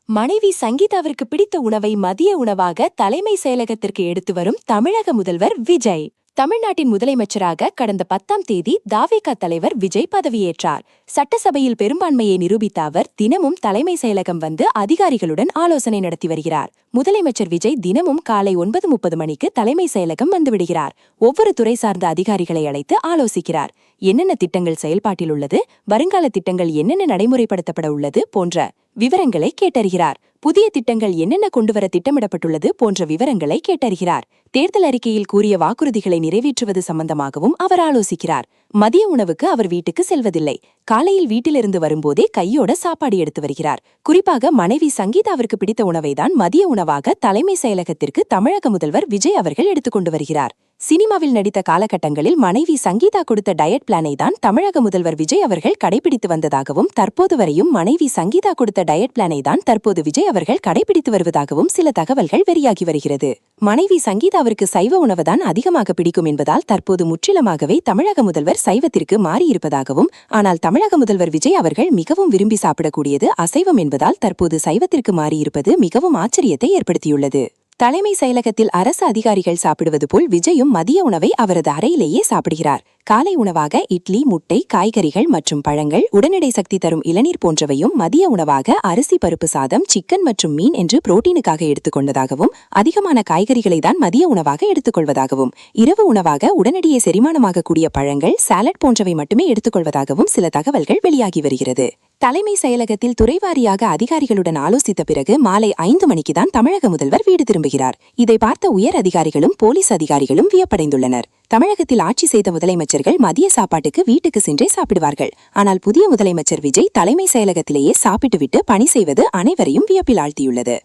மனைவி சங்கீதாவிற்கு பிடித்த உணவை மதிய உணவாக தலைமை செயலகத்திற்கு எடுத்து வரும் தமிழக முதல்வர் விஜய். தமிழ்நாட்டின் முதலமைச்சராக கடந்த 10ஆம் தேதி தாவேகா தலைவர் விஜய் பதவியேற்றார். சட்டசபையில் பெரும்பான்மையை நிரூபித்த அவர் தினமும் தலைமை செயலகம் வந்து அதிகாரிகளுடன் ஆலோசனை நடத்தி வருகிறார். முதலமைச்சர் விஜய் தினமும் காலை 9:30 மணிக்கு தலைமை செயலகம் வந்துவிடுகிறார். ஒவ்வொரு துறை சார்ந்த அதிகாரிகளை அழைத்து ஆலோசிக்கிறார். என்னென்ன திட்டங்கள் செயல்பாட்டில் உள்ளது, வருங்கால திட்டங்கள் என்னென்ன நடைமுறைப்படுத்தப்பட உள்ளது போன்ற விவரங்களை கேட்டறிகிறார். புதிய திட்டங்கள் என்னென்ன கொண்டுவர திட்டமிடப்பட்டுள்ளது போன்ற விவரங்களை கேட்டறிகிறார். தேர்தல் அறிக்கையில் கூறிய வாக்குறுதிகளை நிறைவேற்றுவது சம்பந்தமாகவும் அவர் ஆலோசிக்கிறார். மதிய உணவுக்கு அவர் வீட்டுக்கு செல்வதில்லை. காலையில் வீட்டிலிருந்து வரும்போதே கையோட சாப்பாடு எடுத்து வருகிறார். குறிப்பாக மனைவி சங்கீதாவிற்கு பிடித்த உணவைதான் மதிய உணவாக தலைமை செயலகத்திற்கு தமிழக முதல்வர் விஜய் அவர்கள் எடுத்துக்கொண்டு வருகிறார். சினிமாவில் நடித்த காலகட்டங்களில் மனைவி சங்கீதா கொடுத்த டயட் பிளானை தான் தமிழக முதல்வர் விஜய் அவர்கள் கடைபிடித்து வந்ததாகவும், தற்போது வரையும் மனைவி சங்கீதா கொடுத்த டயட் பிளானை தான் தற்போது விஜய் அவர்கள் கடைபிடித்து வருவதாகவும் சில தகவல்கள் வெளியாகி வருகிறது. மனைவி சங்கீதாவிற்கு சைவ உணவுதான் அதிகமாக பிடிக்கும் என்பதால் தற்போது முற்றிலுமாகவே தமிழக முதல்வர் சைவத்திற்கு மாறியிருப்பதாகவும், ஆனால் தமிழக முதல்வர் விஜய் அவர்கள் மிகவும் விரும்பி சாப்பிடக்கூடியது அசைவம் என்பதால் தற்போது சைவத்திற்கு மாறியிருப்பது மிகவும் ஆச்சரியத்தை ஏற்படுத்தியுள்ளது. தலைமை செயலகத்தில் அரசு அதிகாரிகள் சாப்பிடுவது போல் விஜயும் மதிய உணவை அவரது அறையிலேயே சாப்பிடுகிறார். காலை உணவாக இட்லி, முட்டை, காய்கறிகள் மற்றும் பழங்கள், உடனடி சக்தி தரும் இளநீர் போன்றவையும், மதிய உணவாக அரிசி, பருப்பு சாதம், சிக்கன் மற்றும் மீன் என்று புரோட்டீனுக்காக எடுத்துக்கொண்டதாகவும், அதிகமான காய்கறிகளை தான் மதிய உணவாக எடுத்துக்கொள்வதாகவும், இரவு உணவாக உடனடியே செரிமானமாகக்கூடிய பழங்கள், சாலட் போன்றவை மட்டுமே எடுத்துக்கொள்வதாகவும் சில தகவல்கள் வெளியாகி வருகிறது. தலைமை செயலகத்தில் துறைவாரியாக அதிகாரிகளுடன் ஆலோசித்த பிறகு மாலை 5 மணிக்குதான் தமிழக முதல்வர் வீடு திரும்புகிறார். இதை பார்த்த உயர் அதிகாரிகளும் போலீஸ் அதிகாரிகளும் வியப்படைந்துள்ளனர். தமிழகத்தில் ஆட்சி செய்த முதலமைச்சர்கள் மதிய சாப்பாட்டுக்கு வீட்டுக்கு சென்றே சாப்பிடுவார்கள். ஆனால் புதிய முதலமைச்சர் விஜய் தலைமை செயலகத்திலேயே சாப்பிட்டுவிட்டு பணி செய்வது அனைவரையும் வியப்பில் ஆழ்த்தியுள்ளது.